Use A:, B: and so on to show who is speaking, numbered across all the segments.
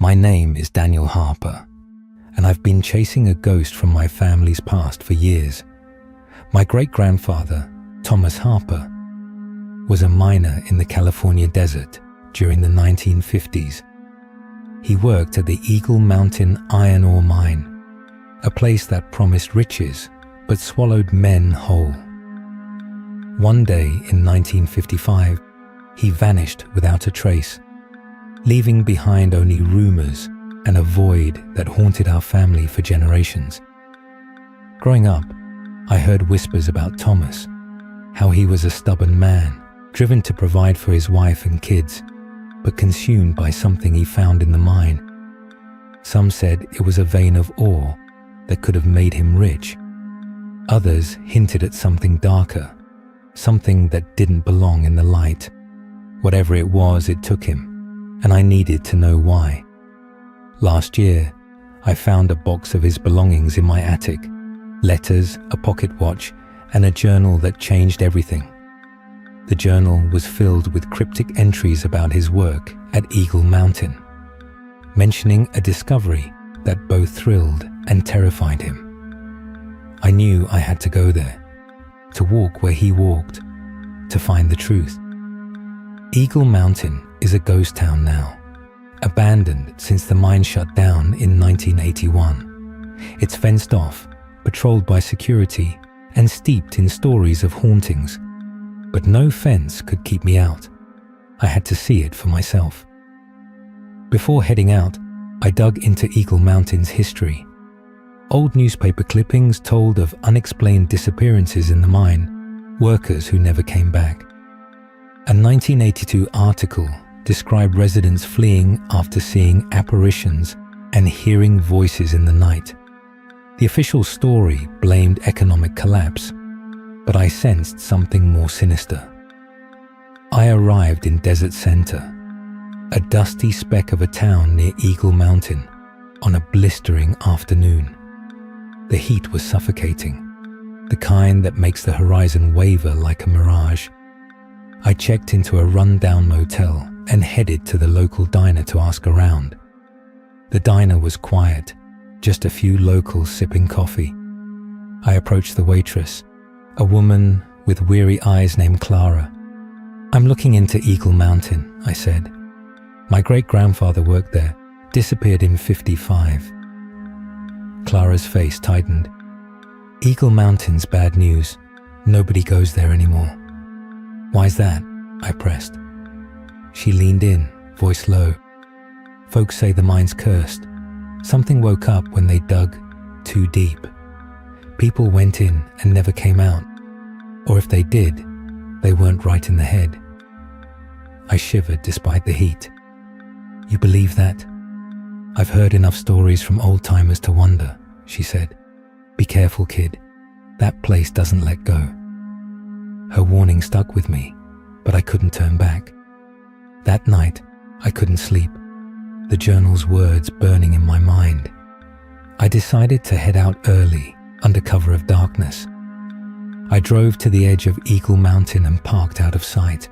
A: My name is Daniel Harper, and I've been chasing a ghost from my family's past for years. My great-grandfather, Thomas Harper, was a miner in the California desert during the 1950s. He worked at the Eagle Mountain iron ore mine, a place that promised riches but swallowed men whole. One day in 1955, he vanished without a trace, leaving behind only rumors and a void that haunted our family for generations. Growing up, I heard whispers about Thomas, how he was a stubborn man, driven to provide for his wife and kids, but consumed by something he found in the mine. Some said it was a vein of ore that could have made him rich. Others hinted at something darker, something that didn't belong in the light. Whatever it was, it took him, and I needed to know why. Last year, I found a box of his belongings in my attic, letters, a pocket watch, and a journal that changed everything. The journal was filled with cryptic entries about his work at Eagle Mountain, mentioning a discovery that both thrilled and terrified him. I knew I had to go there, to walk where he walked, to find the truth. Eagle Mountain is a ghost town now, abandoned since the mine shut down in 1981. It's fenced off, patrolled by security, and steeped in stories of hauntings. But no fence could keep me out. I had to see it for myself. Before heading out, I dug into Eagle Mountain's history. Old newspaper clippings told of unexplained disappearances in the mine, workers who never came back. A 1982 article described residents fleeing after seeing apparitions and hearing voices in the night. The official story blamed economic collapse, but I sensed something more sinister. I arrived in Desert Center, a dusty speck of a town near Eagle Mountain, on a blistering afternoon. The heat was suffocating, the kind that makes the horizon waver like a mirage. I checked into a run-down motel and headed to the local diner to ask around. The diner was quiet, just a few locals sipping coffee. I approached the waitress, a woman with weary eyes named Clara. "I'm looking into Eagle Mountain," I said. "My great-grandfather worked there, disappeared in '55. Clara's face tightened. "Eagle Mountain's bad news. Nobody goes there anymore." "Why's that?" I pressed. She leaned in, voice low. "Folks say the mine's cursed. Something woke up when they dug too deep. People went in and never came out. Or if they did, they weren't right in the head." I shivered despite the heat. "You believe that?" "I've heard enough stories from old-timers to wonder," she said. "Be careful, kid. That place doesn't let go." Her warning stuck with me, but I couldn't turn back. That night, I couldn't sleep, the journal's words burning in my mind. I decided to head out early, under cover of darkness. I drove to the edge of Eagle Mountain and parked out of sight.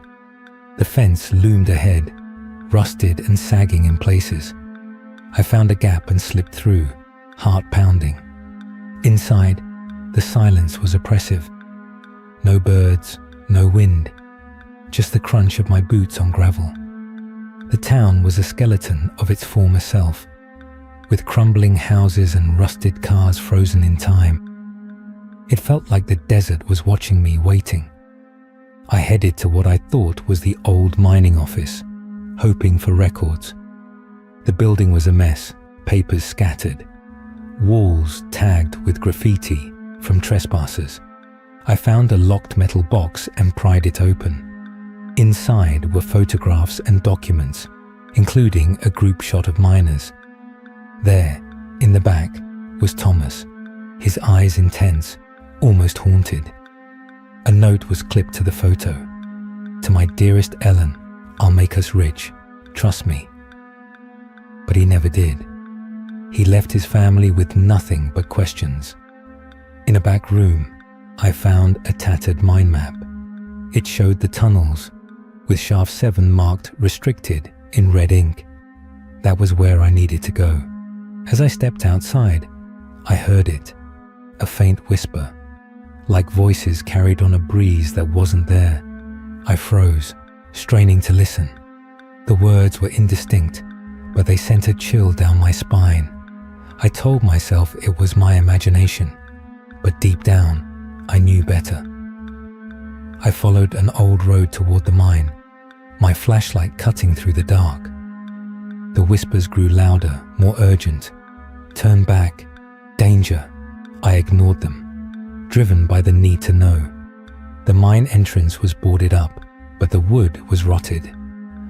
A: The fence loomed ahead, rusted and sagging in places. I found a gap and slipped through, heart pounding. Inside, the silence was oppressive. No birds, no wind, just the crunch of my boots on gravel. The town was a skeleton of its former self, with crumbling houses and rusted cars frozen in time. It felt like the desert was watching me, waiting. I headed to what I thought was the old mining office, hoping for records. The building was a mess, papers scattered, walls tagged with graffiti from trespassers. I found a locked metal box and pried it open. Inside were photographs and documents, including a group shot of miners. There, in the back, was Thomas, his eyes intense, almost haunted. A note was clipped to the photo. "To my dearest Ellen, I'll make us rich, trust me." But he never did. He left his family with nothing but questions. In a back room, I found a tattered mine map. It showed the tunnels, with Shaft 7 marked restricted in red ink. That was where I needed to go. As I stepped outside, I heard it, a faint whisper, like voices carried on a breeze that wasn't there. I froze, straining to listen. The words were indistinct, but they sent a chill down my spine. I told myself it was my imagination, but deep down, I knew better. I followed an old road toward the mine, my flashlight cutting through the dark. The whispers grew louder, more urgent. Turn back. Danger. I ignored them, driven by the need to know. The mine entrance was boarded up, but the wood was rotted.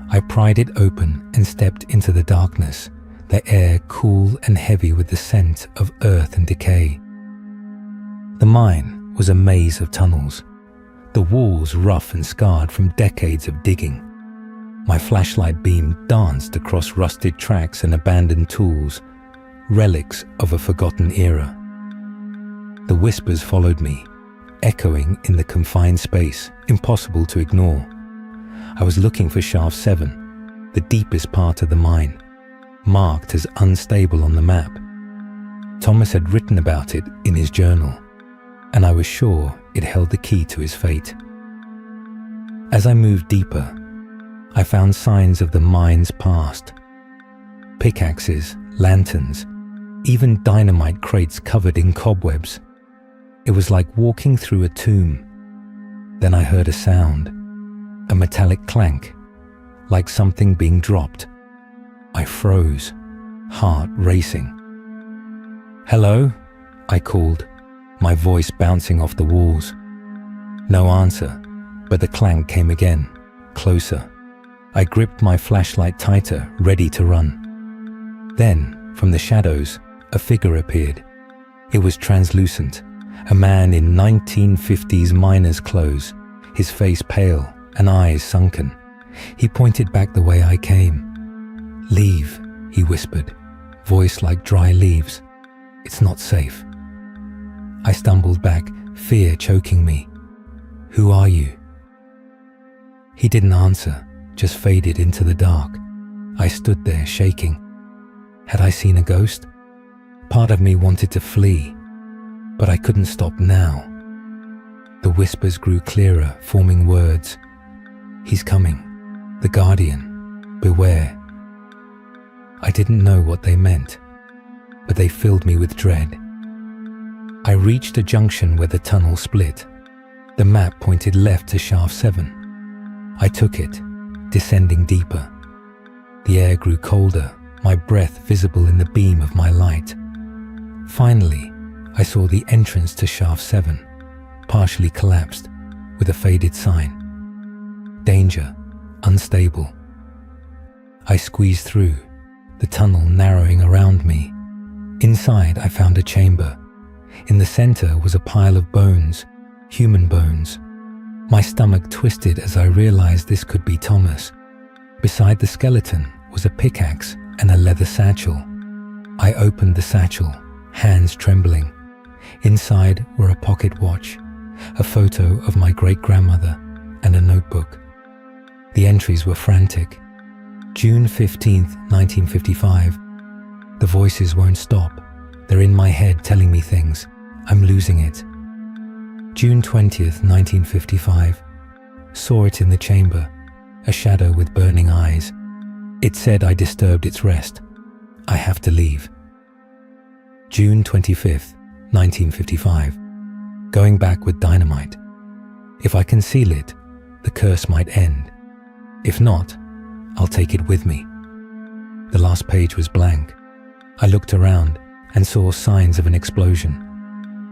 A: I pried it open and stepped into the darkness, the air cool and heavy with the scent of earth and decay. The mine was a maze of tunnels, the walls rough and scarred from decades of digging. My flashlight beam danced across rusted tracks and abandoned tools, relics of a forgotten era. The whispers followed me, echoing in the confined space, impossible to ignore. I was looking for Shaft 7, the deepest part of the mine, marked as unstable on the map. Thomas had written about it in his journal, and I was sure it held the key to his fate. As I moved deeper, I found signs of the mine's past. Pickaxes, lanterns, even dynamite crates covered in cobwebs. It was like walking through a tomb. Then I heard a sound, a metallic clank, like something being dropped. I froze, heart racing. "Hello?" I called, my voice bouncing off the walls. No answer, but the clank came again, closer. I gripped my flashlight tighter, ready to run. Then, from the shadows, a figure appeared. It was translucent, a man in 1950s miner's clothes, his face pale and eyes sunken. He pointed back the way I came. "Leave," he whispered, voice like dry leaves. "It's not safe." I stumbled back, fear choking me. "Who are you?" He didn't answer, just faded into the dark. I stood there shaking. Had I seen a ghost? Part of me wanted to flee, but I couldn't stop now. The whispers grew clearer, forming words. "He's coming. The Guardian. Beware." I didn't know what they meant, but they filled me with dread. I reached a junction where the tunnel split. The map pointed left to Shaft 7. I took it, descending deeper. The air grew colder, my breath visible in the beam of my light. Finally, I saw the entrance to Shaft 7, partially collapsed, with a faded sign. "Danger, unstable." I squeezed through, the tunnel narrowing around me. Inside, I found a chamber. In the center was a pile of bones, human bones. My stomach twisted as I realized this could be Thomas. Beside the skeleton was a pickaxe and a leather satchel. I opened the satchel, hands trembling. Inside were a pocket watch, a photo of my great-grandmother, and a notebook. The entries were frantic. June 15th, 1955. The voices won't stop. They're in my head telling me things. I'm losing it. June 20th, 1955. Saw it in the chamber, a shadow with burning eyes. It said I disturbed its rest. I have to leave. June 25th, 1955. Going back with dynamite. If I conceal it, the curse might end. If not, I'll take it with me. The last page was blank. I looked around and saw signs of an explosion.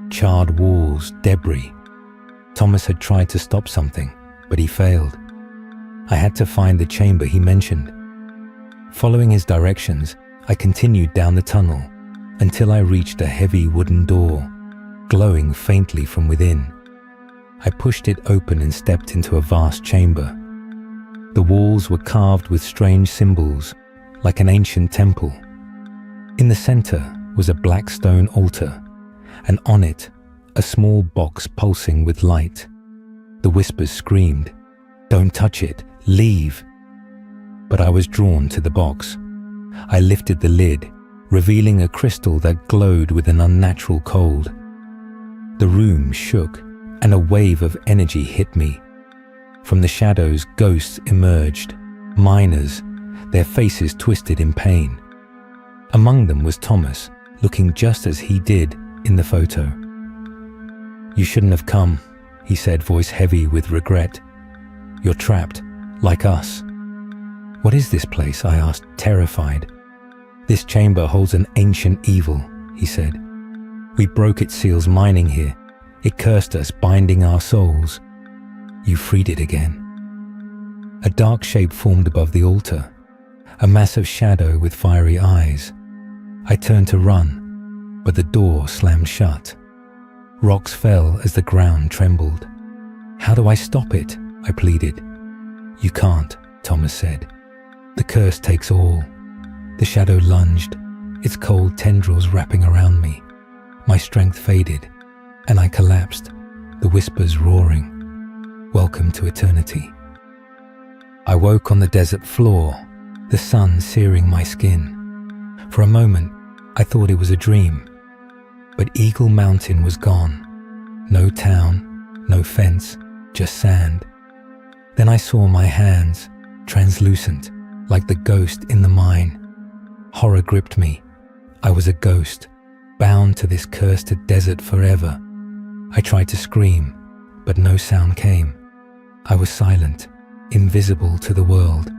A: Charred walls, debris. Thomas had tried to stop something, but he failed. I had to find the chamber he mentioned. Following his directions, I continued down the tunnel until I reached a heavy wooden door, glowing faintly from within. I pushed it open and stepped into a vast chamber. The walls were carved with strange symbols, like an ancient temple. In the center was a black stone altar, and on it, a small box pulsing with light. The whispers screamed, "Don't touch it, leave!" But I was drawn to the box. I lifted the lid, revealing a crystal that glowed with an unnatural cold. The room shook, and a wave of energy hit me. From the shadows, ghosts emerged, miners, their faces twisted in pain. Among them was Thomas, looking just as he did in the photo. "You shouldn't have come," he said, voice heavy with regret. "You're trapped, like us." "What is this place?" I asked, terrified. "This chamber holds an ancient evil," he said. "We broke its seals mining here. It cursed us, binding our souls. You freed it again." A dark shape formed above the altar, a massive shadow with fiery eyes. I turned to run, but the door slammed shut. Rocks fell as the ground trembled. "How do I stop it?" I pleaded. "You can't," Thomas said. "The curse takes all." The shadow lunged, its cold tendrils wrapping around me. My strength faded, and I collapsed, the whispers roaring. "Welcome to eternity." I woke on the desert floor, the sun searing my skin. For a moment, I thought it was a dream. But Eagle Mountain was gone. No town, no fence, just sand. Then I saw my hands, translucent, like the ghost in the mine. Horror gripped me. I was a ghost, bound to this cursed desert forever. I tried to scream, but no sound came. I was silent, invisible to the world.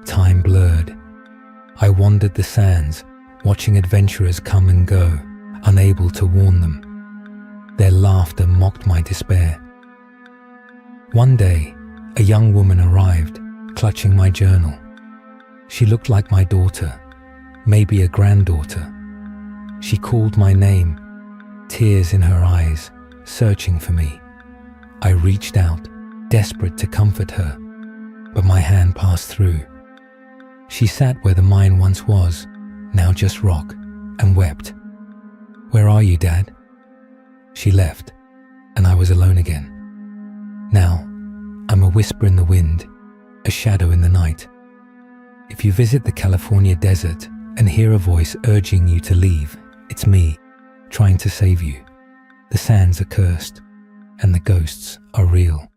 A: Time blurred. I wandered the sands, watching adventurers come and go, unable to warn them. Their laughter mocked my despair. One day, a young woman arrived, clutching my journal. She looked like my daughter, maybe a granddaughter. She called my name, tears in her eyes, searching for me. I reached out, desperate to comfort her, but my hand passed through. She sat where the mine once was, now just rock, and wept. "Where are you, Dad?" She left, and I was alone again. Now, I'm a whisper in the wind, a shadow in the night. If you visit the California desert and hear a voice urging you to leave, it's me, trying to save you. The sands are cursed, and the ghosts are real.